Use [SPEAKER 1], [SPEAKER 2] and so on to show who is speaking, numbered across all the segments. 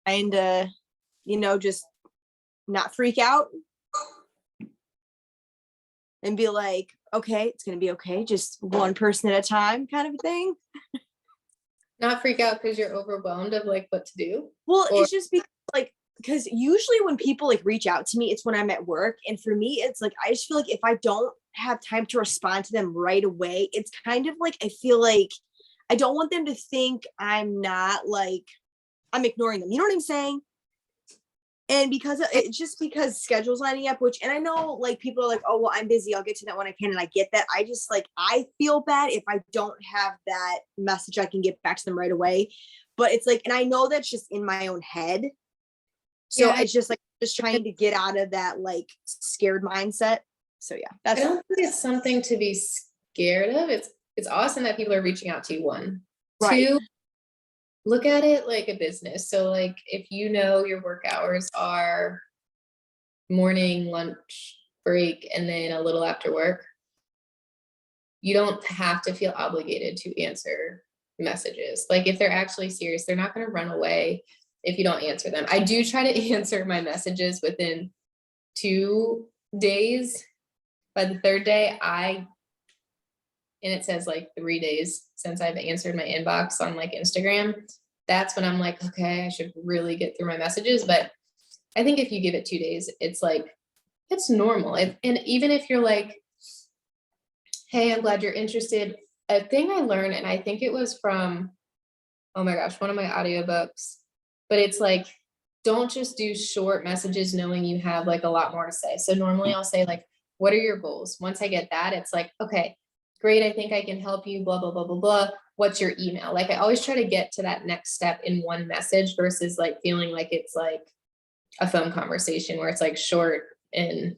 [SPEAKER 1] trying to, just not freak out and be like, okay, it's going to be okay. Just one person at a time kind of thing.
[SPEAKER 2] Not freak out because you're overwhelmed of like what to do.
[SPEAKER 1] Well, it's just because usually when people like reach out to me, it's when I'm at work. And for me, it's like, I just feel like if I don't have time to respond to them right away, it's kind of like, I feel like I don't want them to think I'm not like, I'm ignoring them. You know what I'm saying? And it's just because schedule's lining up, and I know like people are like, oh, well, I'm busy. I'll get to that when I can. And I get that. I just like, I feel bad if I don't have that message, I can get back to them right away. But it's like, and I know that's just in my own head. So it's just like, just trying to get out of that like scared mindset. So yeah,
[SPEAKER 2] I don't think it's something to be scared of. It's awesome that people are reaching out to you, one.
[SPEAKER 1] Right.
[SPEAKER 2] Two, look at it like a business. So like if you know your work hours are morning, lunch, break, and then a little after work, you don't have to feel obligated to answer messages. Like if they're actually serious, they're not going to run away if you don't answer them. I do try to answer my messages within 2 days. By the third day, and it says like 3 days since I've answered my inbox on like Instagram. That's when I'm like, okay, I should really get through my messages. But I think if you give it 2 days, it's like, it's normal. And even if you're like, hey, I'm glad you're interested. A thing I learned, and I think it was from, oh my gosh, one of my audiobooks, but it's like, don't just do short messages knowing you have like a lot more to say. So normally I'll say like, what are your goals? Once I get that, it's like, okay, great. I think I can help you, blah, blah, blah, blah, blah. What's your email? Like I always try to get to that next step in one message versus like feeling like it's like a phone conversation where it's like short, and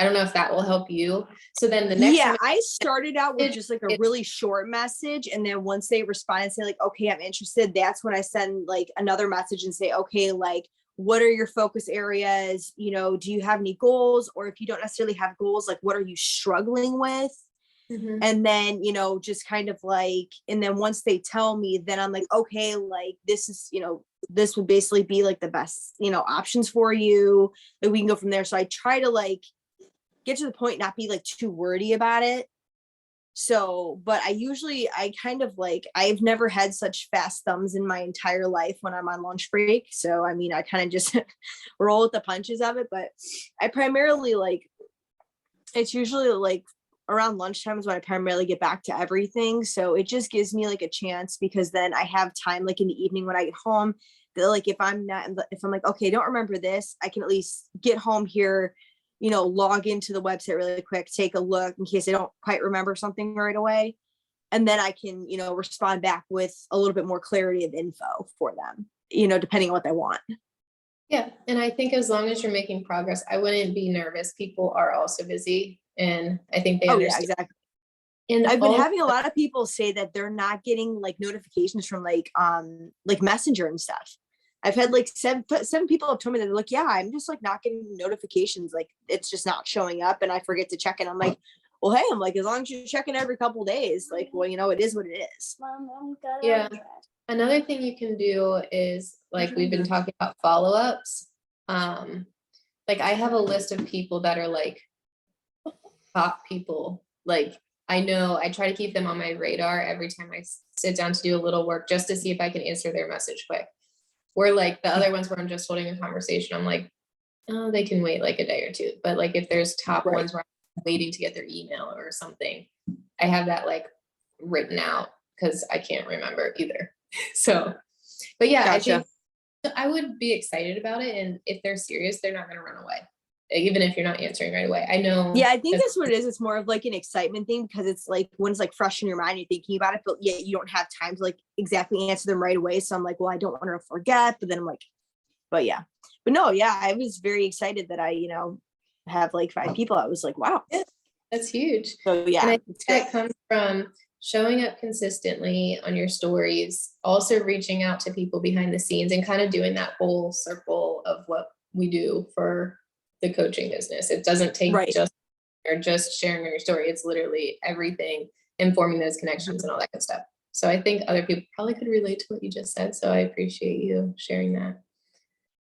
[SPEAKER 2] I don't know if that will help you. So then the next
[SPEAKER 1] time I started out with just like a really short message. And then once they respond and say like, okay, I'm interested, that's when I send like another message and say, okay, like, what are your focus areas? Do you have any goals? Or if you don't necessarily have goals, like what are you struggling with?
[SPEAKER 2] Mm-hmm.
[SPEAKER 1] And then, just kind of like, and then once they tell me, then I'm like, okay, like this is, this would basically be like the best, options for you. Like we can go from there. So I try to like get to the point, not be like too wordy about it. So, but I kind of like, I've never had such fast thumbs in my entire life when I'm on lunch break. So, I mean, I kind of just roll with the punches of it, but I primarily like, it's usually like around lunchtime is when I primarily get back to everything. So it just gives me like a chance, because then I have time like in the evening when I get home that like, if I'm like, okay, don't remember this, I can at least get home here, log into the website really quick, take a look in case I don't quite remember something right away. And then I can, respond back with a little bit more clarity of info for them, depending on what they want.
[SPEAKER 2] Yeah. And I think as long as you're making progress, I wouldn't be nervous. People are also busy, and I think they understand.
[SPEAKER 1] Yeah, exactly.
[SPEAKER 2] And
[SPEAKER 1] I've been having a lot of people say that they're not getting like notifications from like Messenger and stuff. I've had like seven people have told me that they're like, yeah, I'm just like not getting notifications. Like it's just not showing up, and I forget to check it. I'm like, well, hey, I'm like, as long as you're checking every couple of days, like, well, it is what it is.
[SPEAKER 2] Yeah. Another thing you can do is like, we've been talking about follow-ups. Like I have a list of people that are like top people. Like I know I try to keep them on my radar every time I sit down to do a little work, just to see if I can answer their message quick. Where like the other ones where I'm just holding a conversation, I'm like, oh, they can wait like a day or two. But like if there's top ones where I'm waiting to get their email or something, I have that like written out because I can't remember either. So, but yeah,
[SPEAKER 1] Gotcha.
[SPEAKER 2] I think I would be excited about it. And if they're serious, they're not going to run away, even if you're not answering right away. I know.
[SPEAKER 1] Yeah, I think that's what it is. It's more of like an excitement thing, because it's like when it's like fresh in your mind, you're thinking about it, but yet you don't have time to like exactly answer them right away. So I'm like, well, I don't want to forget. But then I'm like, but yeah. But no, yeah, I was very excited that I, have like 5 people. I was like, wow.
[SPEAKER 2] Yeah, that's huge.
[SPEAKER 1] So yeah.
[SPEAKER 2] And I think that comes from showing up consistently on your stories, also reaching out to people behind the scenes, and kind of doing that whole circle of what we do for the coaching business. It doesn't take just sharing your story. It's literally everything, and forming those connections and all that good stuff. So I think other people probably could relate to what you just said. So I appreciate you sharing that.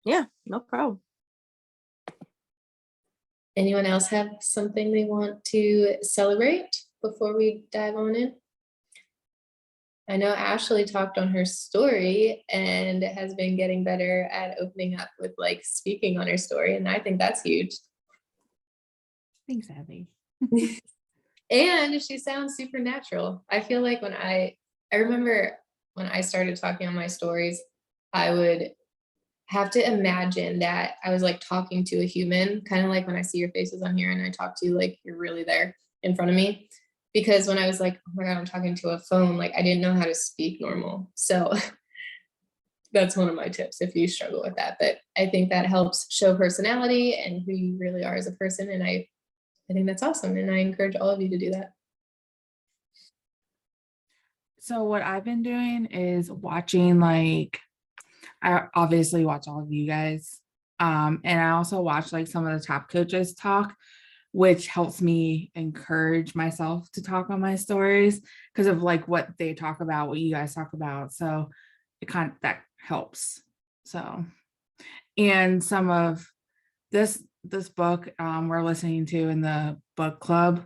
[SPEAKER 1] Yeah, no problem.
[SPEAKER 2] Anyone else have something they want to celebrate before we dive on in? I know Ashley talked on her story and has been getting better at opening up with like speaking on her story, and I think that's huge.
[SPEAKER 3] Thanks, Abby.
[SPEAKER 2] And she sounds supernatural. I feel like I remember when I started talking on my stories, I would have to imagine that I was like talking to a human, kind of like when I see your faces on here and I talk to you, like you're really there in front of me. Because when I was like, oh my God, I'm talking to a phone, like I didn't know how to speak normal. So that's one of my tips if you struggle with that. But I think that helps show personality and who you really are as a person. And I think that's awesome. And I encourage all of you to do that.
[SPEAKER 3] So what I've been doing is watching, like, I obviously watch all of you guys. And I also watch like some of the top coaches talk, which helps me encourage myself to talk on my stories because of like what they talk about, what you guys talk about. So it kind of that helps. So, and some of this book we're listening to in the book club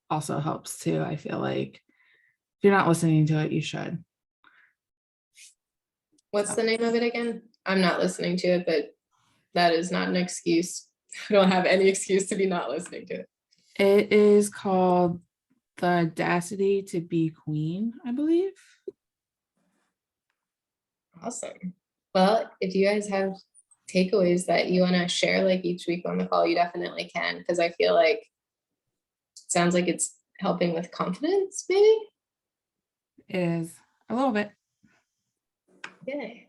[SPEAKER 3] also helps too. I feel like if you're not listening to it, you should.
[SPEAKER 2] What's the name of it again? I'm not listening to it, but that is not an excuse. I don't have any excuse to be not listening to it.
[SPEAKER 3] It is called The Audacity to Be Queen, I believe.
[SPEAKER 2] Awesome. Well, if you guys have takeaways that you want to share like each week on the call, you definitely can, because I feel like it sounds like it's helping with confidence, maybe?
[SPEAKER 3] It is a little bit.
[SPEAKER 2] Yay.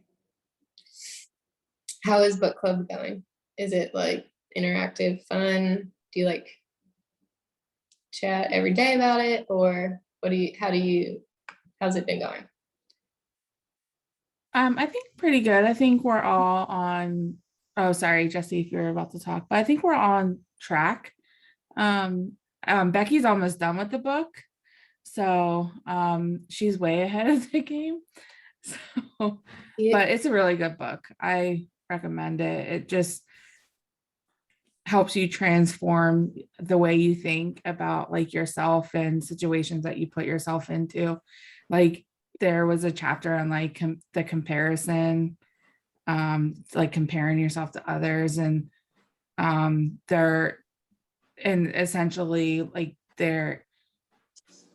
[SPEAKER 2] How is book club going? Is it like interactive, fun? Do you like chat every day about it, or how's it been going?
[SPEAKER 3] I think pretty good. I think we're all on, oh, sorry, Jesse, if you're about to talk, but I think we're on track. Becky's almost done with the book. So she's way ahead of the game. So,
[SPEAKER 2] Yeah.
[SPEAKER 3] but it's a really good book. I recommend it. It just helps you transform the way you think about like yourself and situations that you put yourself into. Like there was a chapter on like the comparison, like comparing yourself to others, and essentially like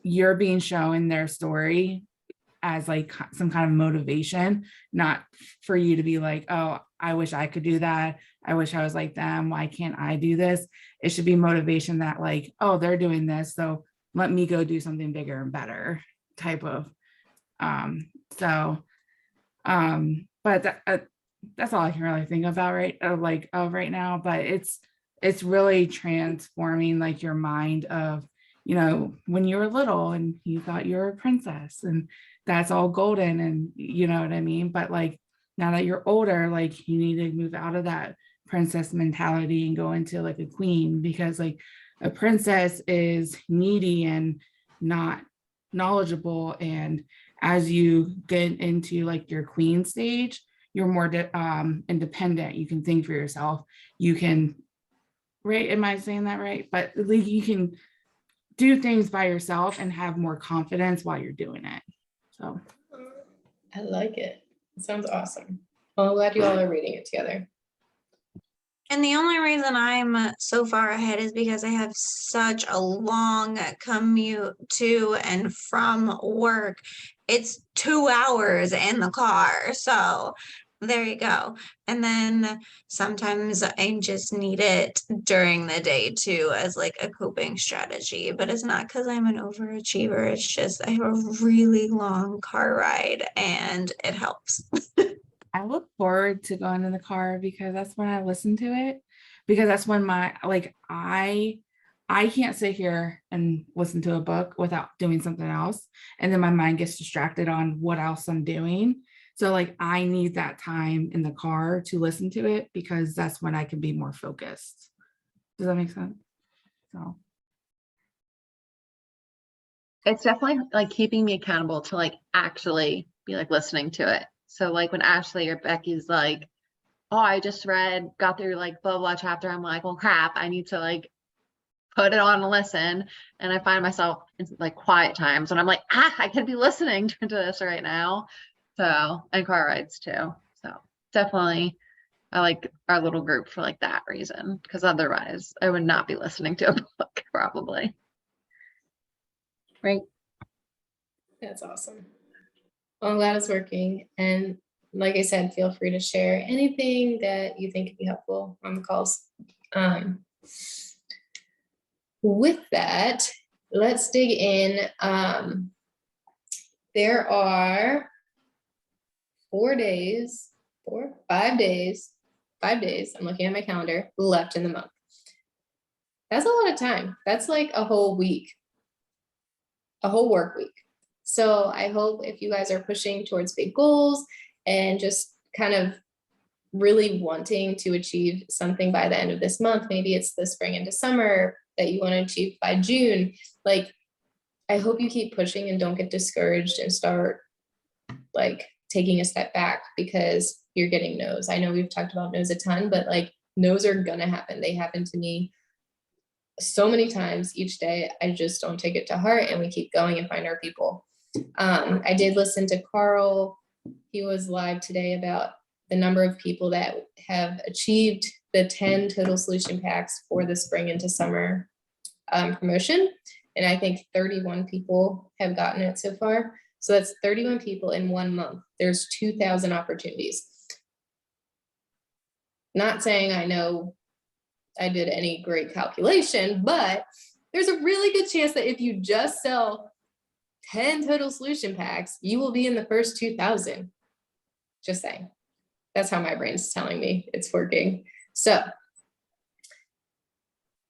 [SPEAKER 3] you're being shown their story as like some kind of motivation, not for you to be like, oh, I wish I could do that. I wish I was like them. Why can't I do this? It should be motivation that like, oh, they're doing this, so let me go do something bigger and better type of. But that's all I can really think about right now. But it's really transforming like your mind of, when you were little and you thought you were a princess and that's all golden, and you know what I mean? But like now that you're older, like you need to move out of that princess mentality and go into like a queen, because like a princess is needy and not knowledgeable. And as you get into like your queen stage, you're more independent. You can think for yourself. You can, right? Am I saying that right? But like you can do things by yourself and have more confidence while you're doing it. So
[SPEAKER 2] I like it. It sounds awesome. Well, I'm glad you all are reading it together.
[SPEAKER 4] And the only reason I'm so far ahead is because I have such a long commute to and from work. It's 2 hours in the car. So there you go. And then sometimes I just need it during the day too, as like a coping strategy. But it's not because I'm an overachiever. It's just I have a really long car ride and it helps.
[SPEAKER 3] I look forward to going in the car because that's when I listen to it, because that's when I can't sit here and listen to a book without doing something else. And then my mind gets distracted on what else I'm doing. So like I need that time in the car to listen to it because that's when I can be more focused. Does that make sense? So
[SPEAKER 5] it's definitely like keeping me accountable to like actually be like listening to it. So like when Ashley or Becky's like, oh, I just got through like blah blah chapter. I'm like, well, crap, I need to like put it on and listen. And I find myself in like quiet times when I'm like, I could be listening to this right now. So, and car rides too. So definitely I like our little group for like that reason, because otherwise I would not be listening to a book probably. Right.
[SPEAKER 2] That's awesome. Well, I'm glad it's working. And like I said, feel free to share anything that you think could be helpful on the calls. With that, let's dig in. There are 5 days, I'm looking at my calendar, left in the month. That's a lot of time. That's like a whole week, a whole work week. So I hope if you guys are pushing towards big goals and just kind of really wanting to achieve something by the end of this month, maybe it's the spring into summer that you want to achieve by June, like, I hope you keep pushing and don't get discouraged and start like taking a step back because you're getting no's. I know we've talked about no's a ton, but like no's are gonna happen. They happen to me so many times each day. I just don't take it to heart and we keep going and find our people. I did listen to Carl. He was live today about the number of people that have achieved the 10 total solution packs for the spring into summer promotion. And I think 31 people have gotten it so far. So that's 31 people in 1 month. There's 2,000 opportunities. Not saying I know I did any great calculation, but there's a really good chance that if you just sell 10 total solution packs, you will be in the first 2,000. Just saying. That's how my brain's telling me it's working. So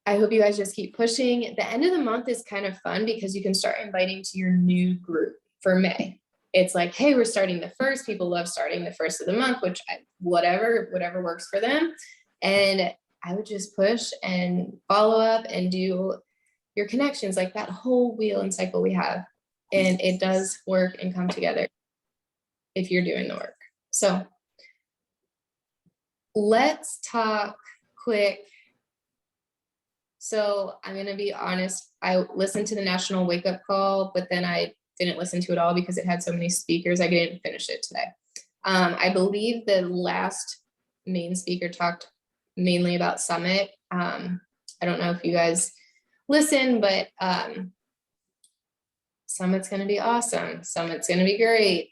[SPEAKER 2] I hope you guys just keep pushing. The end of the month is kind of fun because you can start inviting to your new group for May. It's like, hey, we're starting the first. People love starting the first of the month, which whatever works for them. And I would just push and follow up and do your connections, like that whole wheel and cycle we have. And it does work and come together if you're doing the work. So let's talk quick. So I'm going to be honest, I listened to the National Wake Up Call, but then I didn't listen to it all because it had so many speakers. I didn't finish it today. I believe the last main speaker talked mainly about Summit. I don't know if you guys listen, but Summit's going to be awesome. Summit's going to be great.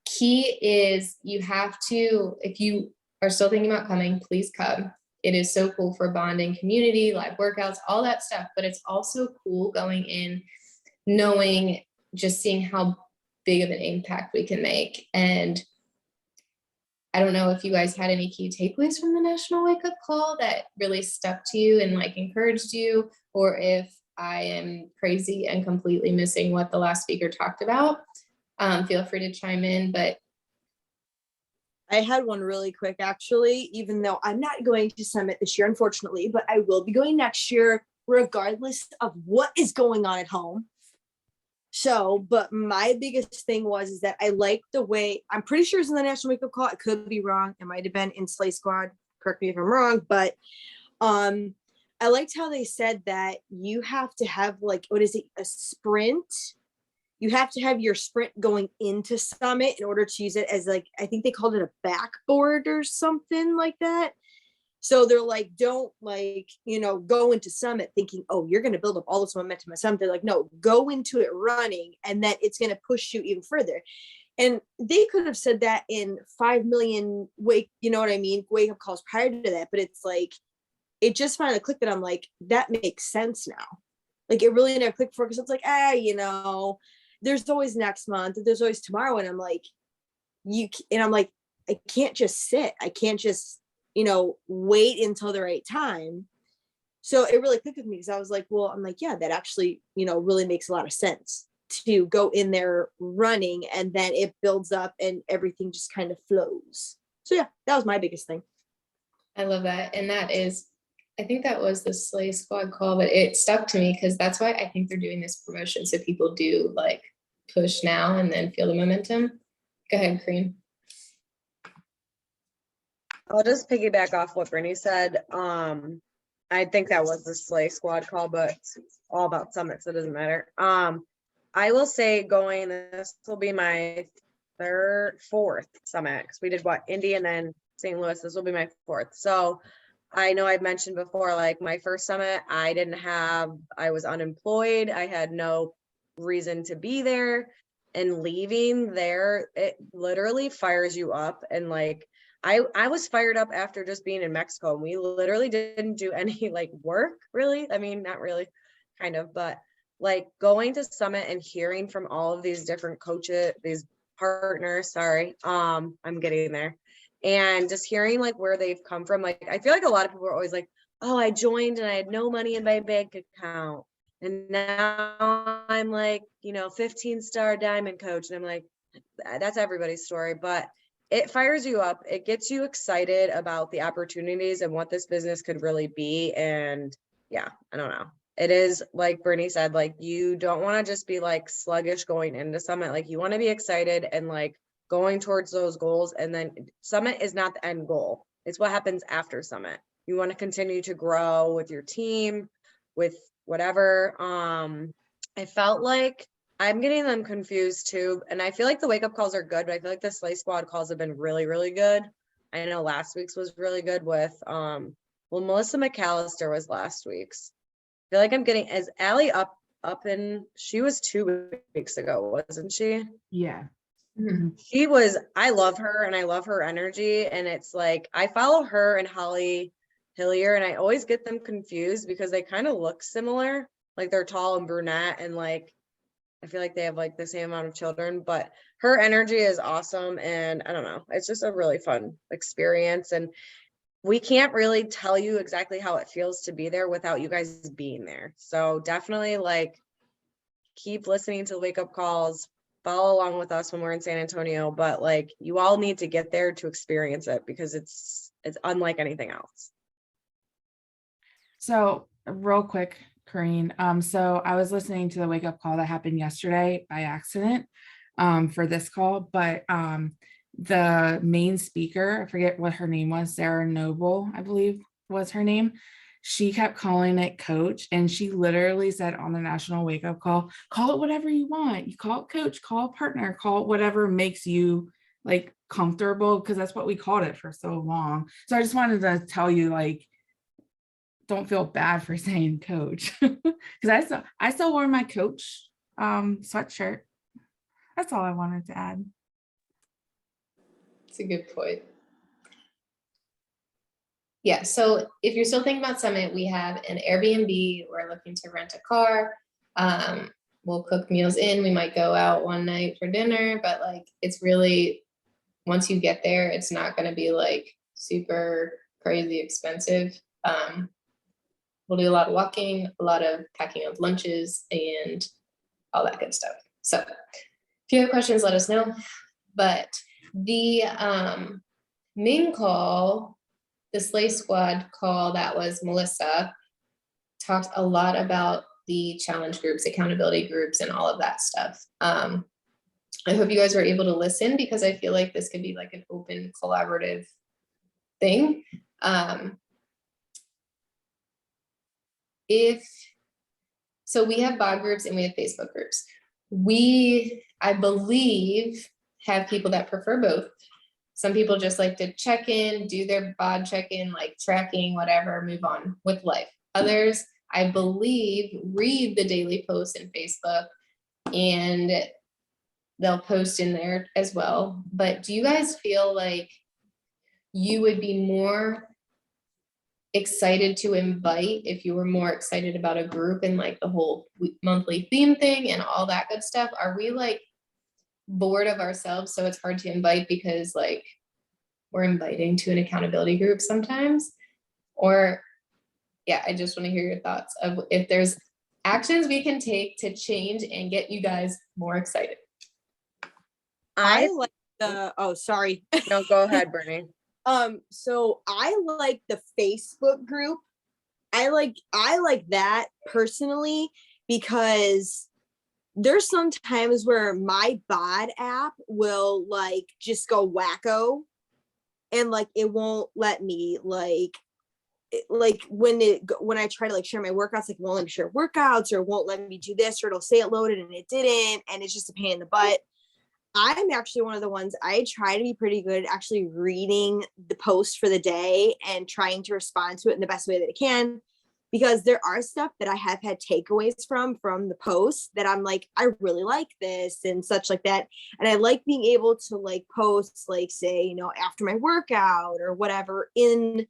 [SPEAKER 2] Key is you have to, if you are still thinking about coming, please come. It is so cool for bonding, community, live workouts, all that stuff. But it's also cool going in, knowing, just seeing how big of an impact we can make. And I don't know if you guys had any key takeaways from the National Wake Up Call that really stuck to you and like encouraged you, or if I am crazy and completely missing what the last speaker talked about. Feel free to chime in, but
[SPEAKER 1] I had one really quick, actually, even though I'm not going to Summit this year, unfortunately, but I will be going next year, regardless of what is going on at home. So, but my biggest thing is that I like the way, I'm pretty sure it's in the National Wake Up Call. I could be wrong. It might've been in Slay Squad. Correct me if I'm wrong, but I liked how they said that you have to have like, what is it? A sprint. You have to have your sprint going into Summit in order to use it as like, I think they called it a backboard or something like that. So they're like, don't like, go into Summit thinking, oh, you're going to build up all this momentum at Summit. They're like, no, go into it running and then it's going to push you even further. And they could have said that in 5 million wake up calls prior to that. But it's like, it just finally clicked that I'm like, that makes sense now. Like it really never clicked before because it's like, there's always next month, there's always tomorrow. And I'm like, I can't just sit. I can't just, wait until the right time. So it really clicked with me because I was like, well, I'm like, yeah, that actually, really makes a lot of sense to go in there running and then it builds up and everything just kind of flows. So yeah, that was my biggest thing.
[SPEAKER 2] I love that. And I think that was the Slay Squad call, but it stuck to me because that's why I think they're doing this promotion. So people do like push now and then feel the momentum. Go ahead, Kareen.
[SPEAKER 6] I'll just piggyback off what Brittany said. I think that was the Slay Squad call, but it's all about Summit, so it doesn't matter. I will say this will be my fourth Summit, because we did Indy and then St. Louis. This will be my fourth. So I know I've mentioned before, like my first Summit, I was unemployed. I had no reason to be there, and leaving there, it literally fires you up. And like, I was fired up after just being in Mexico, and we literally didn't do any like work really. I mean, not really, kind of, but like going to Summit and hearing from all of these different coaches, these partners, sorry, I'm getting there, and just hearing like where they've come from. Like, I feel like a lot of people are always like, oh, I joined and I had no money in my bank account, and now I'm like, 15-star diamond coach. And I'm like, that's everybody's story, but it fires you up. It gets you excited about the opportunities and what this business could really be. And yeah, I don't know. It is like Brittany said, like, you don't want to just be like sluggish going into Summit. Like, you want to be excited and like going towards those goals. And then Summit is not the end goal. It's what happens after Summit. You want to continue to grow with your team, with whatever. I felt like I'm getting them confused too. And I feel like the wake up calls are good, but I feel like the Slay Squad calls have been really, really good. I know last week's was really good with, Melissa McAllister was last week's. I feel like I'm getting, as Allie up in, she was 2 weeks ago, wasn't she?
[SPEAKER 3] Yeah.
[SPEAKER 6] She was, I love her and I love her energy. And it's like, I follow her and Holly Hillier, and I always get them confused because they kind of look similar. Like, they're tall and brunette, and like, I feel like they have like the same amount of children, but her energy is awesome. And I don't know, it's just a really fun experience. And we can't really tell you exactly how it feels to be there without you guys being there. So definitely like keep listening to the wake up calls, follow along with us when we're in San Antonio, but like, you all need to get there to experience it because it's unlike anything else.
[SPEAKER 3] So real quick, Corrine. So I was listening to the wake up call that happened yesterday by accident for this call, but the main speaker, I forget what her name was, Sarah Noble, I believe was her name. She kept calling it coach, and she literally said on the national wake up call it whatever you want. You call it coach, call it partner, call it whatever makes you like comfortable, because that's what we called it for so long. So I just wanted to tell you, like, don't feel bad for saying coach, because I still wore my coach sweatshirt. That's all I wanted to add.
[SPEAKER 2] It's a good point. Yeah, so if you're still thinking about Summit, we have an Airbnb. We're looking to rent a car. We'll cook meals in. We might go out one night for dinner, but like, it's really, once you get there, it's not going to be like super crazy expensive. We'll do a lot of walking, a lot of packing of lunches, and all that good stuff. So if you have questions, let us know. But the main call, the Slay Squad call, that was Melissa, talked a lot about the challenge groups, accountability groups, and all of that stuff. I hope you guys were able to listen, because I feel like this could be like an open collaborative thing. So we have BOD groups and we have Facebook groups. We, I believe, have people that prefer both. Some people just like to check in, do their BOD check-in, like tracking, whatever, move on with life. Others, I believe, read the daily posts in Facebook, and they'll post in there as well. But do you guys feel like you would be more excited to invite if you were more excited about a group and like the whole monthly theme thing and all that good stuff? Are we like bored of ourselves, so it's hard to invite because like we're inviting to an accountability group sometimes? Or yeah, I just want to hear your thoughts of if there's actions we can take to change and get you guys more excited.
[SPEAKER 1] I like oh, sorry.
[SPEAKER 6] No, go ahead, Brittany.
[SPEAKER 1] So I like the Facebook group. I like that personally, because there's some times where my BOD app will like just go wacko, and like it won't let me like when I try to like share my workouts, like it won't let me share workouts, or it won't let me do this, or it'll say it loaded and it didn't, and it's just a pain in the butt. I'm actually one of the ones, I try to be pretty good at actually reading the post for the day and trying to respond to it in the best way that I can, because there are stuff that I have had takeaways from the post that I'm like, I really like this and such like that. And I like being able to like post, like say, you know, after my workout or whatever in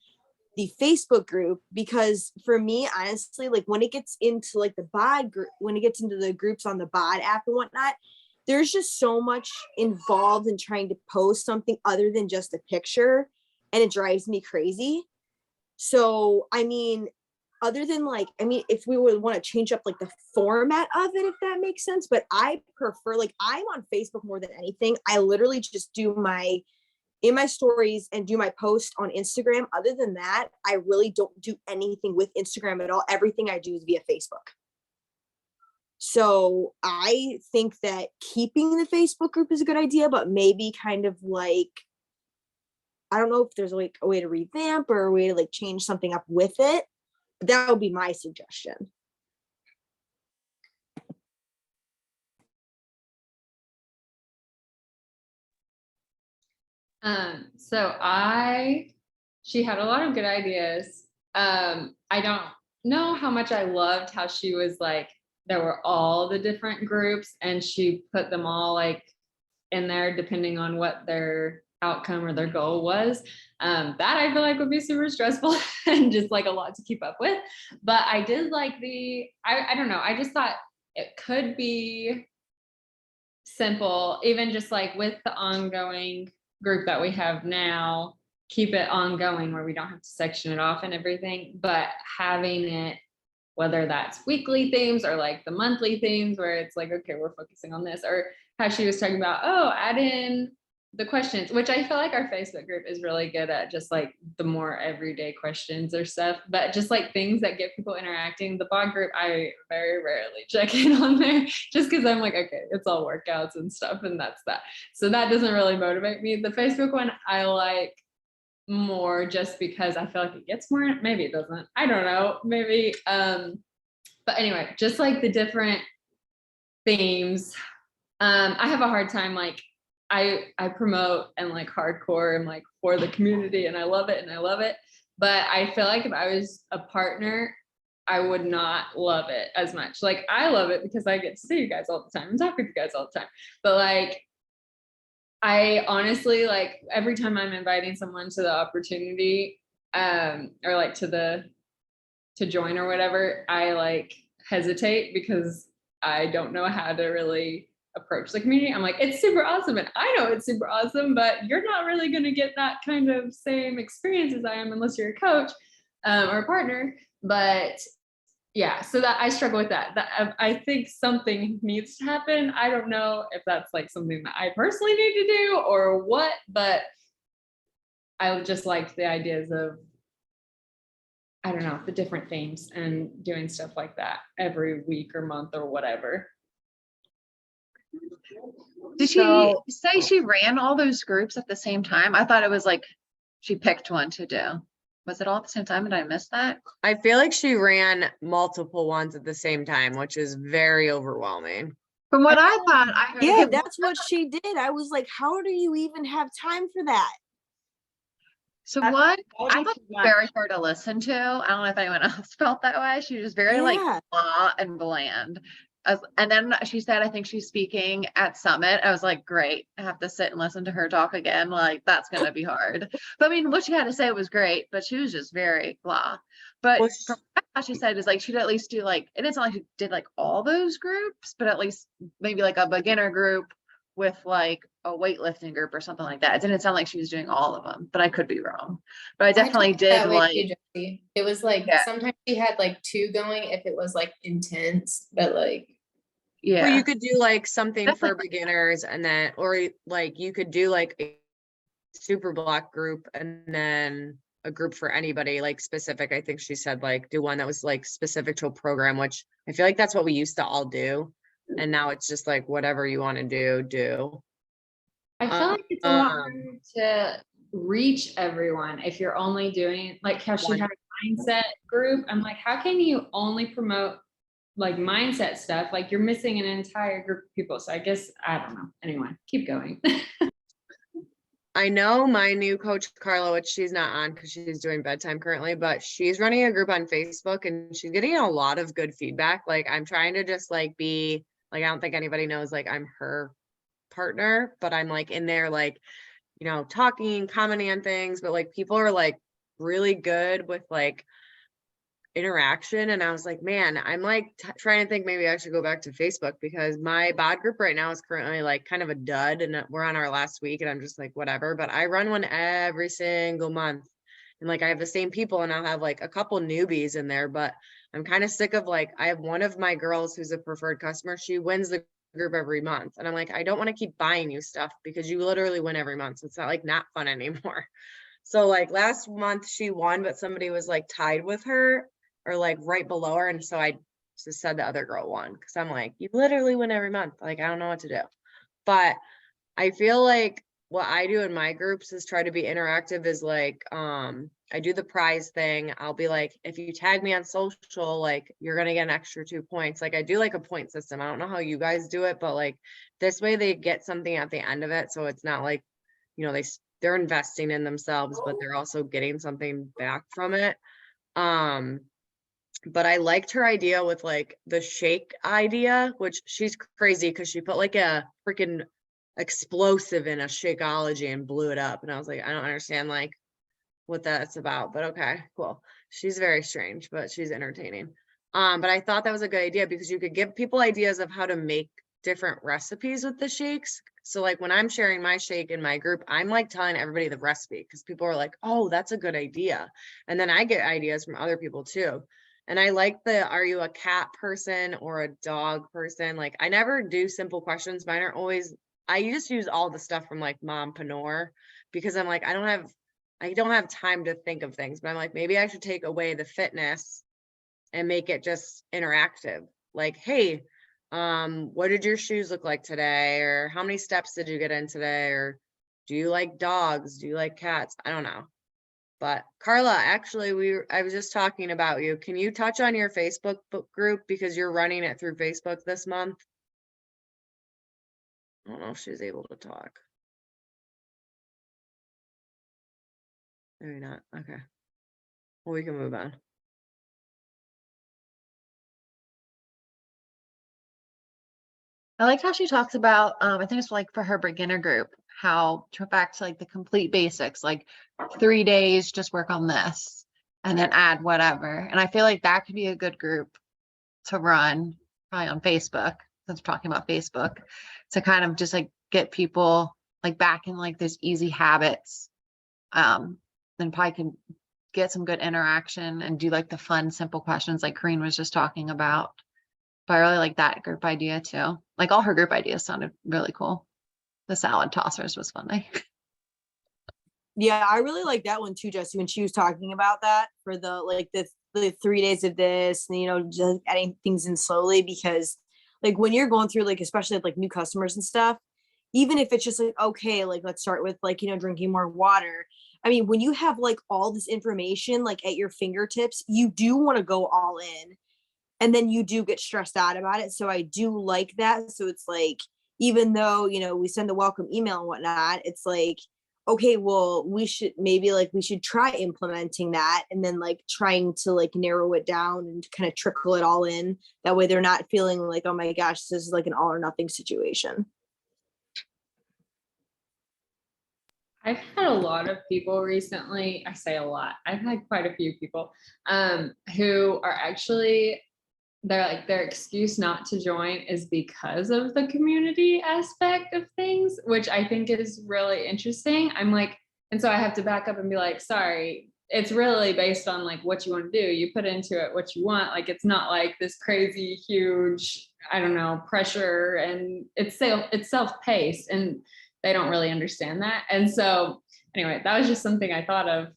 [SPEAKER 1] the Facebook group, because for me, honestly, like when it gets into like the bod group, when it gets into the groups on the bod app and whatnot, there's just so much involved in trying to post something other than just a picture, and it drives me crazy. So, I mean, other than like, I mean, if we would want to change up like the format of it, if that makes sense, but I prefer, like, I'm on Facebook more than anything. I literally just do in my stories and do my post on Instagram. Other than that, I really don't do anything with Instagram at all. Everything I do is via Facebook. So I think that keeping the Facebook group is a good idea, but maybe kind of like, I don't know if there's like a way to revamp or a way to like change something up with it. But that would be my suggestion.
[SPEAKER 7] She had a lot of good ideas. I don't know how much I loved how she was like, there were all the different groups and she put them all like in there depending on what their outcome or their goal was. That I feel like would be super stressful and just like a lot to keep up with. But I did like I don't know, I just thought it could be simple, even just like with the ongoing group that we have now, keep it ongoing where we don't have to section it off and everything, but having it, whether that's weekly themes or like the monthly themes where it's like, okay, we're focusing on this, or how she was talking about, oh, add in the questions, which I feel like our Facebook group is really good at, just like the more everyday questions or stuff, but just like things that get people interacting. The blog group, I very rarely check in on there just because I'm like, okay, it's all workouts and stuff and that's that. So that doesn't really motivate me. The Facebook one, I like more just because I feel like it gets more, maybe it doesn't, I don't know, maybe but anyway, just like the different themes. I have a hard time, like I promote and like hardcore and like for the community and I love it, but I feel like if I was a partner, I would not love it as much. Like I love it because I get to see you guys all the time and talk with you guys all the time, but like I honestly, like every time I'm inviting someone to the opportunity, or like to join or whatever, I like hesitate because I don't know how to really approach the community. I'm like, it's super awesome. And I know it's super awesome, but you're not really going to get that kind of same experience as I am unless you're a coach or a partner. But yeah, so that I struggle with that. I think something needs to happen. I don't know if that's like something that I personally need to do or what, but I just liked the ideas of, I don't know, the different themes and doing stuff like that every week or month or whatever.
[SPEAKER 5] Did she say she ran all those groups at the same time? I thought it was like she picked one to do. Was it all at the same time? Did I miss that?
[SPEAKER 6] I feel like she ran multiple ones at the same time, which is very overwhelming.
[SPEAKER 5] From what I thought, I heard.
[SPEAKER 1] Yeah, that's what she did. I was like, how do you even have time for that?
[SPEAKER 5] So
[SPEAKER 3] That's-
[SPEAKER 5] what?
[SPEAKER 3] How
[SPEAKER 5] I
[SPEAKER 3] did
[SPEAKER 5] thought
[SPEAKER 3] she
[SPEAKER 5] it was
[SPEAKER 3] not-
[SPEAKER 5] very hard to listen to. I don't know if anyone else felt that way. She was just very like
[SPEAKER 1] Yeah.
[SPEAKER 5] blah and bland. And then she said, I think she's speaking at Summit. I was like, great. I have to sit and listen to her talk again. Like, that's going to be hard. But I mean, what she had to say was great, but she was just very blah. But
[SPEAKER 6] Well,
[SPEAKER 5] from what she said is like, she'd at least do like, it isn't like she did like all those groups, but at least maybe like a beginner group with like a weightlifting group or something like that. It didn't sound like she was doing all of them, but I could be wrong. But I definitely
[SPEAKER 2] took
[SPEAKER 5] did
[SPEAKER 2] that way
[SPEAKER 5] like,
[SPEAKER 2] too, Jessie. It was like
[SPEAKER 5] Yeah.
[SPEAKER 2] sometimes she had like 2 going if it was like intense, but like
[SPEAKER 5] yeah.
[SPEAKER 6] Well, you could do like something
[SPEAKER 5] That's
[SPEAKER 6] for
[SPEAKER 5] like-
[SPEAKER 6] beginners and then, or like you could do like a super block group and then a group for anybody like specific. I think she said like do one that was like specific to a program, which I feel like that's what we used to all do. And now it's just like whatever you want to do.
[SPEAKER 7] I feel like it's a lot
[SPEAKER 6] Um,
[SPEAKER 7] harder to reach everyone if you're only doing like how she
[SPEAKER 6] One.
[SPEAKER 7] had a mindset group. I'm like, how can you only promote like mindset stuff? Like you're missing an entire group of people. So I guess, I don't know. Anyway, keep going.
[SPEAKER 6] I know my new coach, Carla, which she's not on because she's doing bedtime currently, but she's running a group on Facebook and she's getting a lot of good feedback. Like I'm trying to just like be like, I don't think anybody knows like I'm her partner, but I'm like in there, like, you know, talking, commenting on things, but like people are like really good with like interaction. And I was like, man, I'm like trying to think maybe I should go back to Facebook because my bod group right now is currently like kind of a dud and we're on our last week and I'm just like, whatever, but I run one every single month. And like, I have the same people and I'll have like a couple newbies in there, but I'm kind of sick of like, I have one of my girls who's a preferred customer. She wins the group every month. And I'm like, I don't want to keep buying you stuff because you literally win every month. So it's not like not fun anymore. So like last month she won, but somebody was like tied with her or like right below her. And so I just said the other girl won because I'm like, you literally win every month. Like, I don't know what to do. But I feel like what I do in my groups is try to be interactive is like, I do the prize thing. I'll be like, if you tag me on social, like you're going to get an extra 2 points. Like I do like a point system. I don't know how you guys do it, but like this way they get something at the end of it. So it's not like, you know, they're investing in themselves, but they're also getting something back from it. But I liked her idea with like the shake idea, which she's crazy because she put like a freaking explosive in a Shakeology and blew it up. And I was like, I don't understand like what that's about, but okay, cool. She's very strange, but she's entertaining. But I thought that was a good idea because you could give people ideas of how to make different recipes with the shakes. So like when I'm sharing my shake in my group, I'm like telling everybody the recipe because people are like, oh, that's a good idea. And then I get ideas from other people too. And I like are you a cat person or a dog person? Like I never do simple questions. Mine are always, I just use all the stuff from like Mompreneur because I'm like, I don't have time to think of things, but I'm like, maybe I should take away the fitness and make it just interactive. Like, hey, what did your shoes look like today? Or how many steps did you get in today? Or do you like dogs? Do you like cats? I don't know. But Carla, actually, I was just talking about you. Can you touch on your Facebook group because you're running it through Facebook this month? I don't know if she's able to talk. Maybe not. Okay. Well, we can move on.
[SPEAKER 5] I like how she talks about, I think it's like for her beginner group, how to back to like the complete basics, like 3 days, just work on this and then add whatever. And I feel like that could be a good group to run probably on Facebook, since we're talking about Facebook, to kind of just like get people like back in like those easy habits. Then probably can get some good interaction and do like the fun, simple questions like Corrine was just talking about. But I really like that group idea too. Like all her group ideas sounded really cool. The salad tossers was funny.
[SPEAKER 1] Yeah, I really like that one too, Jesse, when she was talking about that for the like the 3 days of this, and you know, just adding things in slowly because like when you're going through like especially like new customers and stuff, even if it's just like okay, like let's start with like, you know, drinking more water. I mean, when you have like all this information like at your fingertips, you do want to go all in. And then you do get stressed out about it. So I do like that. So it's like, even though, you know, we send the welcome email and whatnot, it's like, okay, well, we should try implementing that and then like trying to like narrow it down and kind of trickle it all in. That way they're not feeling like, oh my gosh, this is like an all or nothing situation.
[SPEAKER 7] I've had a lot of people recently, I say a lot, I've had quite a few people who are actually, they're like, their excuse not to join is because of the community aspect of things, which I think is really interesting. I'm like, and so I have to back up and be like, sorry, it's really based on like what you want to do. You put into it what you want. Like, it's not like this crazy, huge, I don't know, pressure, and it's self-paced, and they don't really understand that. And so anyway, that was just something I thought of,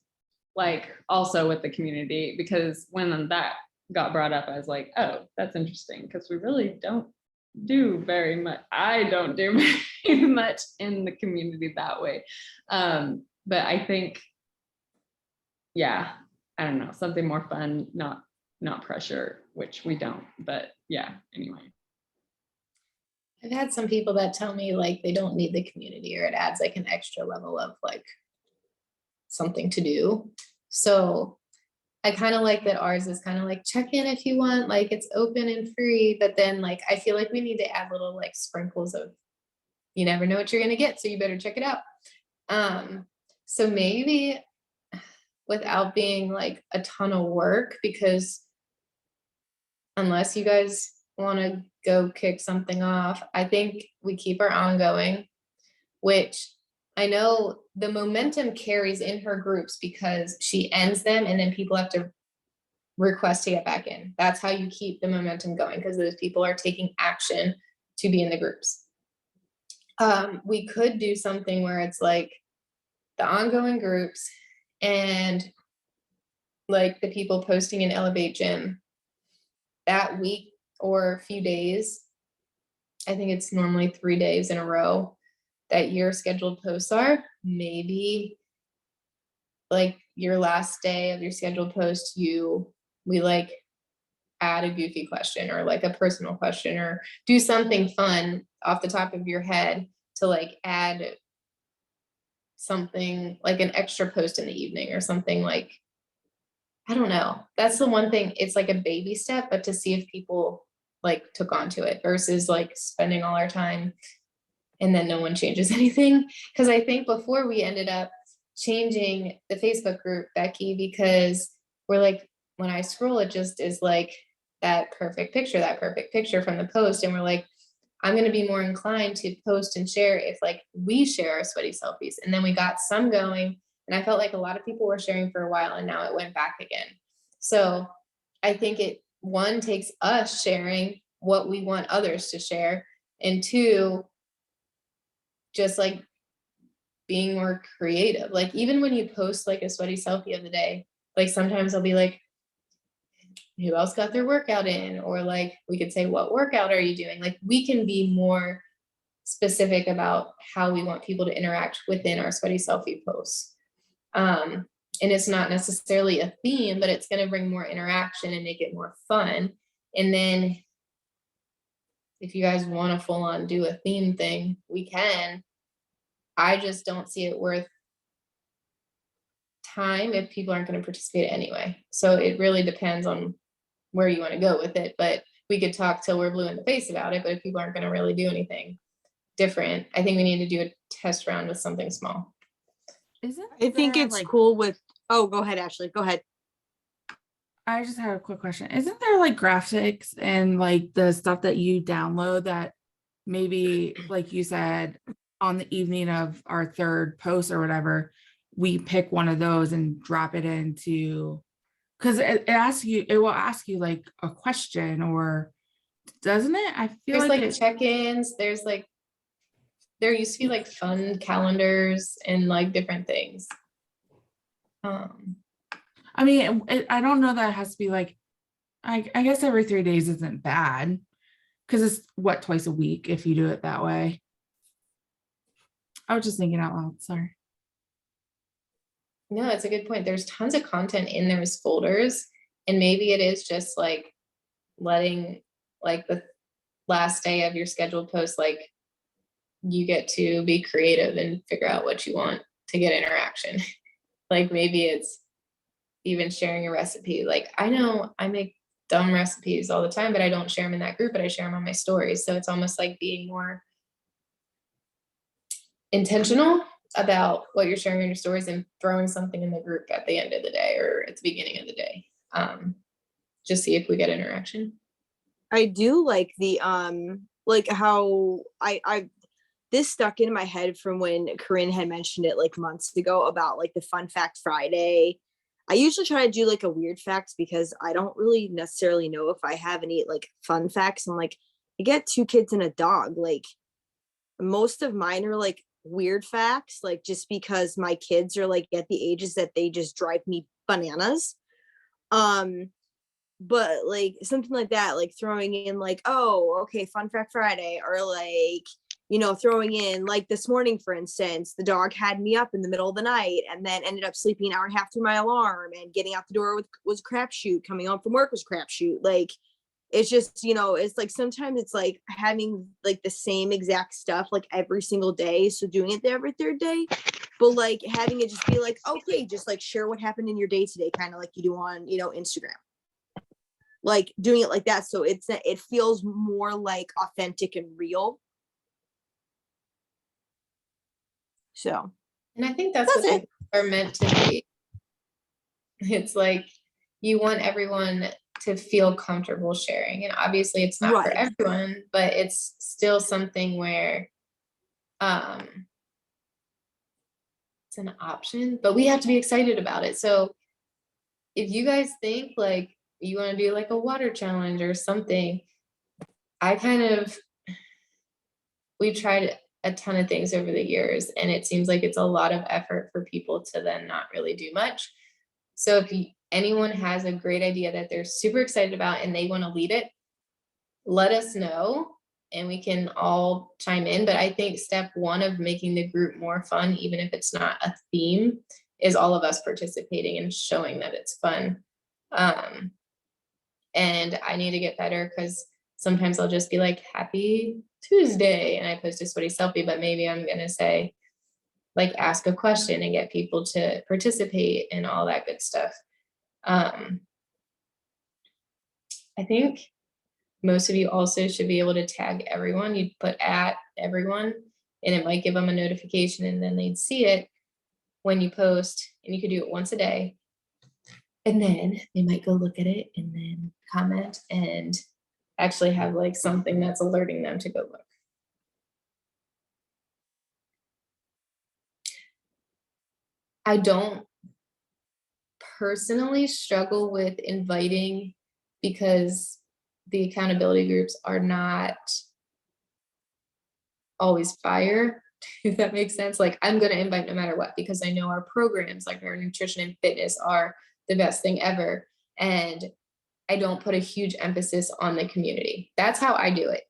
[SPEAKER 7] like also with the community, because when that got brought up, I was like, oh, that's interesting, because we really don't do very much. I don't do very much in the community that way. but I think, yeah, I don't know, something more fun, not pressure, which we don't, but yeah, anyway.
[SPEAKER 2] I've had some people that tell me like they don't need the community, or it adds like an extra level of like something to do. So I kind of like that ours is kind of like check in if you want, like it's open and free, but then like I feel like we need to add little like sprinkles of you never know what you're gonna get, so you better check it out. So maybe without being like a ton of work, because unless you guys want to go kick something off, I think we keep our ongoing, which I know the momentum carries in her groups because she ends them and then people have to request to get back in. That's how you keep the momentum going, because those people are taking action to be in the groups. We could do something where it's like the ongoing groups and like the people posting in Elevate Gym that week or a few days. I think it's normally 3 days in a row that your scheduled posts are. Maybe like your last day of your scheduled post, we like add a goofy question or like a personal question or do something fun off the top of your head to like add something like an extra post in the evening or something. Like, I don't know. That's the one thing. It's like a baby step, but to see if people like took onto it versus like spending all our time and then no one changes anything. Because I think before we ended up changing the Facebook group, Becky, because we're like, when I scroll, it just is like that perfect picture from the post. And we're like, I'm going to be more inclined to post and share if like we share our sweaty selfies. And then we got some going, and I felt like a lot of people were sharing for a while and now it went back again. So I think it, one, takes us sharing what we want others to share, and two, just like being more creative. Like even when you post like a sweaty selfie of the day, like sometimes I'll be like, who else got their workout in? Or like we could say, what workout are you doing? Like we can be more specific about how we want people to interact within our sweaty selfie posts. And it's not necessarily a theme, but it's going to bring more interaction and make it more fun. And then if you guys want to full on do a theme thing, we can. I just don't see it worth time if people aren't going to participate anyway. So it really depends on where you want to go with it. But we could talk till we're blue in the face about it. But if people aren't going to really do anything different, I think we need to do a test round with something small.
[SPEAKER 3] Isn't
[SPEAKER 1] I think
[SPEAKER 3] there,
[SPEAKER 1] it's
[SPEAKER 3] like,
[SPEAKER 1] cool with, oh, go ahead, Ashley, go ahead.
[SPEAKER 3] I just have a quick question. Isn't there like graphics and like the stuff that you download that maybe, like you said, on the evening of our third post or whatever, we pick one of those and drop it into, because it will ask you like a question, or doesn't it? I feel
[SPEAKER 2] There's
[SPEAKER 3] like
[SPEAKER 2] like check-ins, there's like, there used to be like fun calendars and like different things.
[SPEAKER 3] I mean, I don't know that it has to be like, I guess every 3 days isn't bad, because it's what, twice a week if you do it that way. I was just thinking out loud, sorry.
[SPEAKER 2] No, it's a good point. There's tons of content in those folders, and maybe it is just like letting like the last day of your scheduled post, like you get to be creative and figure out what you want to get interaction. Like maybe it's even sharing a recipe. Like I know I make dumb recipes all the time, but I don't share them in that group, but I share them on my stories. So it's almost like being more intentional about what you're sharing in your stories and throwing something in the group at the end of the day or at the beginning of the day. Just see if we get interaction.
[SPEAKER 1] I do like the like how I this stuck in my head from when Corinne had mentioned it like months ago about like the Fun Fact Friday. I usually try to do like a weird facts because I don't really necessarily know if I have any like fun facts. I'm like, I get 2 kids and a dog. Like most of mine are like weird facts, like just because my kids are like at the ages that they just drive me bananas. But like something like that, like throwing in like, oh, okay, Fun Fact Friday, or like, throwing in like this morning, for instance, the dog had me up in the middle of the night and then ended up sleeping an hour and a half through my alarm, and getting out the door was crapshoot. Coming home from work was crapshoot. Like, it's just, it's like sometimes it's like having like the same exact stuff like every single day. So doing it every third day, but like having it just be like, okay, just like share what happened in your day today, kind of like you do on, Instagram. Like doing it like that. So it feels more like authentic and real. So
[SPEAKER 2] And I think that's
[SPEAKER 1] That's
[SPEAKER 2] what they are meant to be. It's like you want everyone to feel comfortable sharing. And obviously it's not for
[SPEAKER 1] Right.
[SPEAKER 2] everyone, but it's still something where it's an option, but we have to be excited about it. So if you guys think like you want to do like a water challenge or something, we've tried a ton of things over the years, and it seems like it's a lot of effort for people to then not really do much. So if anyone has a great idea that they're super excited about and they want to lead it, let us know and we can all chime in. But I think step one of making the group more fun, even if it's not a theme, is all of us participating and showing that it's fun. And I need to get better because sometimes I'll just be like, happy Tuesday, and I post a sweaty selfie, but maybe I'm going to say, like, ask a question and get people to participate and all that good stuff. I think most of you also should be able to tag everyone. You'd put at everyone, and it might give them a notification, and then they'd see it when you post, and you could do it once a day. And then they might go look at it and then comment and actually have like something that's alerting them to go look. I don't personally struggle with inviting because the accountability groups are not always fire, if that makes sense. Like, I'm going to invite no matter what, because I know our programs, like our nutrition and fitness, are the best thing ever. And I don't put a huge emphasis on the community. That's how I do it.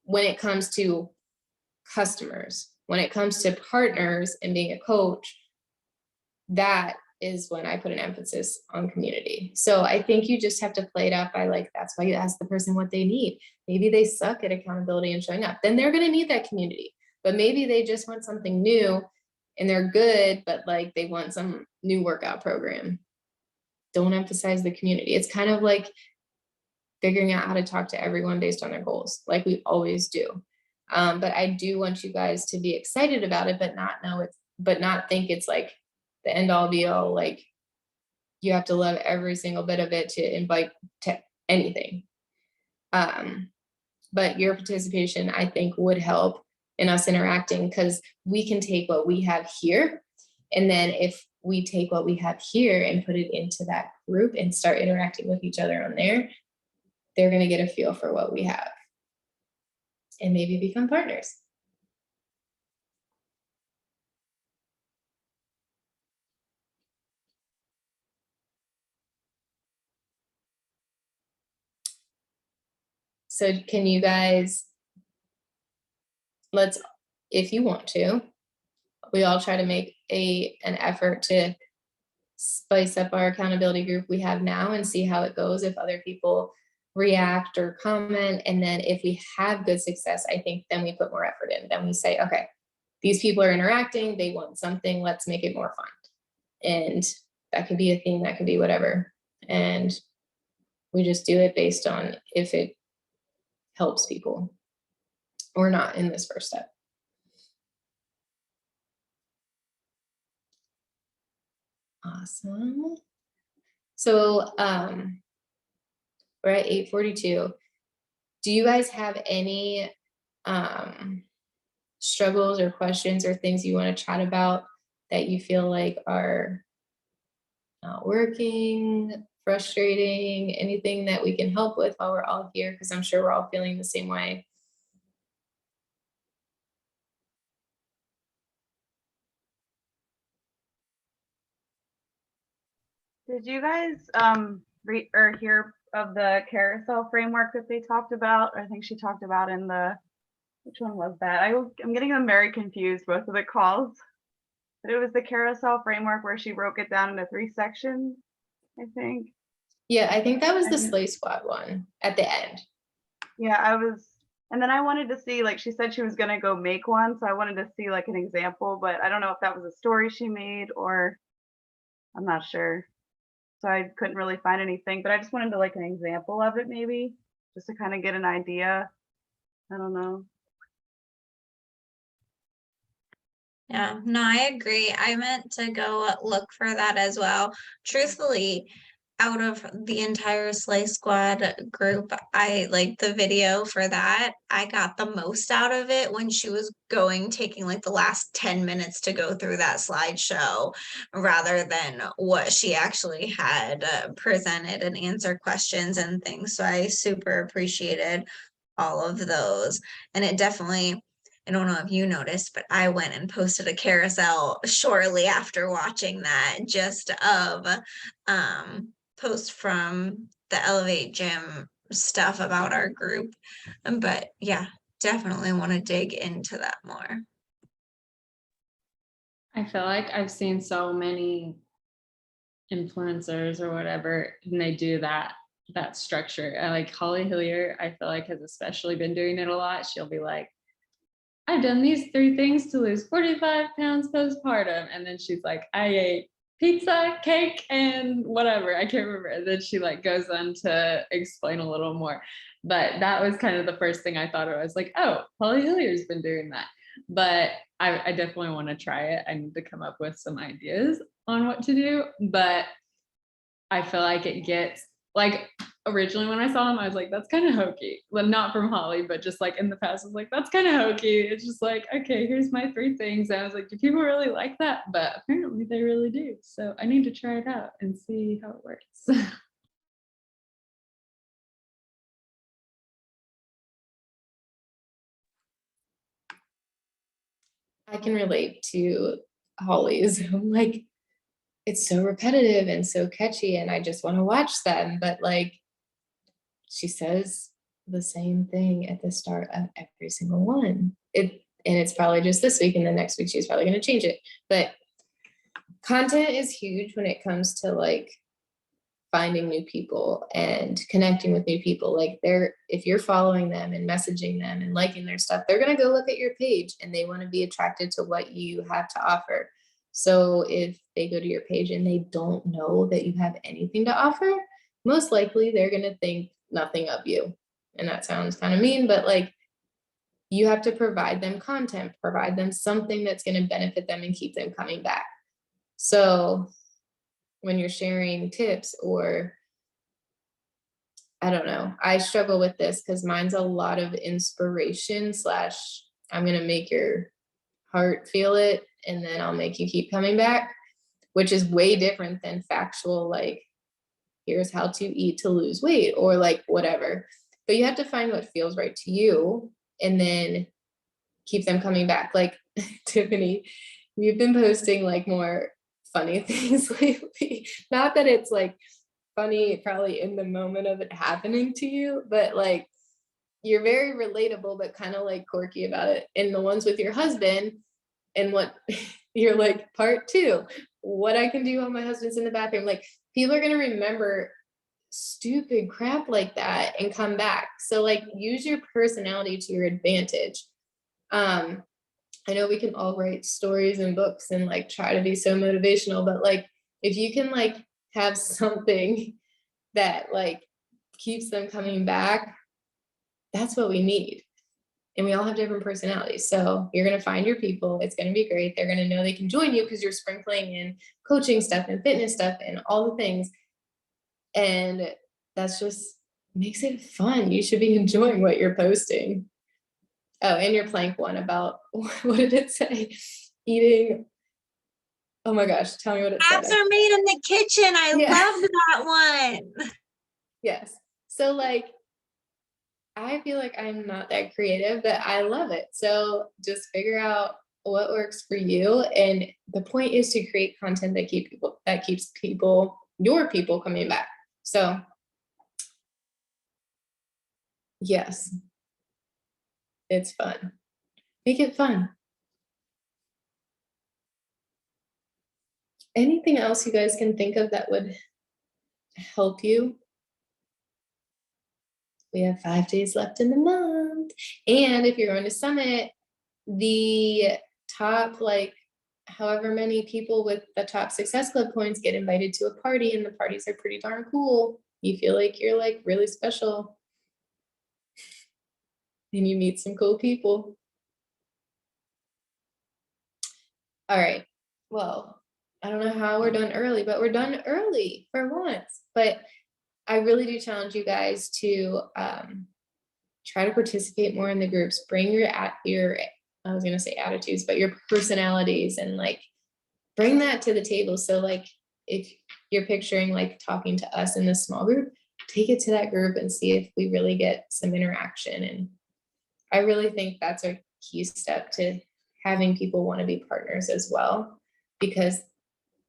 [SPEAKER 2] When it comes to customers, when it comes to partners and being a coach, that is when I put an emphasis on community. So I think you just have to play it out by like, that's why you ask the person what they need. Maybe they suck at accountability and showing up. Then they're going to need that community. But maybe they just want something new and they're good, but like they want some new workout program. Don't emphasize the community. It's kind of like figuring out how to talk to everyone based on their goals, like we always do. But I do want you guys to be excited about it, but not think it's like the end all be all. Like, you have to love every single bit of it to invite to anything. But your participation, I think, would help in us interacting, because we can take what we have here, and then if we take what we have here and put it into that group and start interacting with each other on there, they're going to get a feel for what we have and maybe become partners. So can you guys, if you want to, we all try to make an effort to spice up our accountability group we have now and see how it goes, if other people react or comment. And then if we have good success, I think then we put more effort in. Then we say, okay, these people are interacting, they want something, let's make it more fun. And that could be a theme, that could be whatever. And we just do it based on if it helps people or not in this first step. Awesome. So we're at 8:42. Do you guys have any struggles or questions or things you want to chat about that you feel like are not working, frustrating, anything that we can help with while we're all here? Because I'm sure we're all feeling the same way.
[SPEAKER 8] Did you guys read or hear of the carousel framework that they talked about? I think she talked about in the which one was that? I'm getting them very confused, both of the calls. But it was the carousel framework where she broke it down into 3 sections, I think.
[SPEAKER 2] Yeah, I think that was the
[SPEAKER 8] And-
[SPEAKER 2] Slay Squad one at the end.
[SPEAKER 8] Yeah, and then I wanted to see, like, she said she was gonna go make one, so I wanted to see like an example, but I don't know if that was a story she made or I'm not sure. So I couldn't really find anything, but I just wanted to like an example of it maybe, just to kind of get an idea. I don't know.
[SPEAKER 4] Yeah, no, I agree. I meant to go look for that as well. Truthfully, out of the entire Slay Squad group, I like the video for that. I got the most out of it when she was taking like the last 10 minutes to go through that slideshow rather than what she actually had presented and answer questions and things. So I super appreciated all of those. And it definitely, I don't know if you noticed, but I went and posted a carousel shortly after watching that, just of post from the Elevate Gym stuff about our group. But yeah, definitely want to dig into that more.
[SPEAKER 7] I feel like I've seen so many influencers or whatever, and they do that structure. I like Holly Hillier, I feel like has especially been doing it a lot. She'll be like, I've done these 3 things to lose 45 pounds postpartum. And then she's like, I ate pizza, cake, and whatever. I can't remember. And then she like goes on to explain a little more. But that was kind of the first thing I thought of. I was like, oh, Holly Hillier's been doing that. But I definitely want to try it. I need to come up with some ideas on what to do. But I feel like it gets like, originally when I saw him, I was like, that's kind of hokey. Well, not from Holly, but just like in the past, I was like, that's kind of hokey. It's just like, okay, here's my 3 things. And I was like, do people really like that? But apparently they really do. So I need to try it out and see how it works.
[SPEAKER 2] I can relate to Holly's. I'm like, it's so repetitive and so catchy, and I just want to watch them. But like, she says the same thing at the start of every single one. And it's probably just this week, and the next week she's probably going to change it. But content is huge when it comes to like finding new people and connecting with new people. Like if you're following them and messaging them and liking their stuff, they're going to go look at your page and they want to be attracted to what you have to offer. So if they go to your page and they don't know that you have anything to offer, most likely they're going to think nothing of you. And that sounds kind of mean, but like, you have to provide them content, provide them something that's going to benefit them and keep them coming back. So when you're sharing tips, or I don't know, I struggle with this because mine's a lot of inspiration / I'm going to make your heart feel it and then I'll make you keep coming back, which is way different than factual, like, here's how to eat to lose weight or like whatever. But you have to find what feels right to you and then keep them coming back. Like Tiffany, you've been posting like more funny things lately. Not that it's like funny probably in the moment of it happening to you, but like you're very relatable, but kind of like quirky about it. And the ones with your husband and what you're like, part 2, what I can do while my husband's in the bathroom. Like, people are going to remember stupid crap like that and come back. So like, use your personality to your advantage. I know we can all write stories and books and like try to be so motivational, but like, if you can like have something that like keeps them coming back, that's what we need. And we all have different personalities. So you're going to find your people. It's going to be great. They're going to know they can join you because you're sprinkling in coaching stuff and fitness stuff and all the things. And that's just makes it fun. You should be enjoying what you're posting. Oh, and your plank one about, what did it say? Eating. Oh my gosh, tell me what it said.
[SPEAKER 4] Apps are made in the kitchen. I
[SPEAKER 2] Yeah.
[SPEAKER 4] love that one.
[SPEAKER 2] Yes. So like, I feel like I'm not that creative, but I love it. So just figure out what works for you. And the point is to create content that keeps your people coming back. So yes, it's fun. Make it fun. Anything else you guys can think of that would help you? We have 5 days left in the month. And if you're going to Summit, the top, like, however many people with the top Success Club points get invited to a party, and the parties are pretty darn cool. You feel like you're like really special. And you meet some cool people. All right. Well, I don't know how we're done early, but we're done early for once. But I really do challenge you guys to try to participate more in the groups. Bring your I was gonna say attitudes, but your personalities, and like bring that to the table. So like if you're picturing like talking to us in this small group, take it to that group and see if we really get some interaction. And I really think that's a key step to having people want to be partners as well, because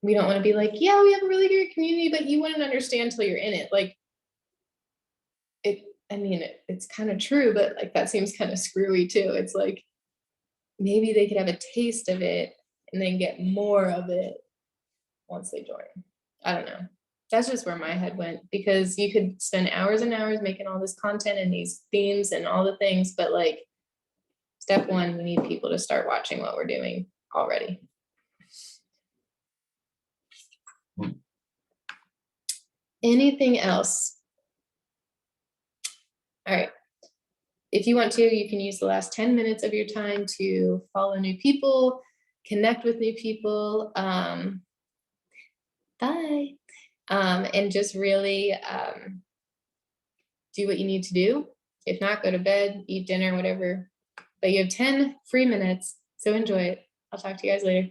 [SPEAKER 2] we don't want to be like, yeah, we have a really great community, but you wouldn't understand till you're in it. Like it's kind of true, but like that seems kind of screwy too. It's like maybe they could have a taste of it and then get more of it once they join. I don't know. That's just where my head went, because you could spend hours and hours making all this content and these themes and all the things, but like step one, we need people to start watching what we're doing already. Anything else? All right. If you want to, you can use the last 10 minutes of your time to follow new people, connect with new people. Bye. And just really do what you need to do. If not, go to bed, eat dinner, whatever. But you have 10 free minutes, so enjoy it. I'll talk to you guys later.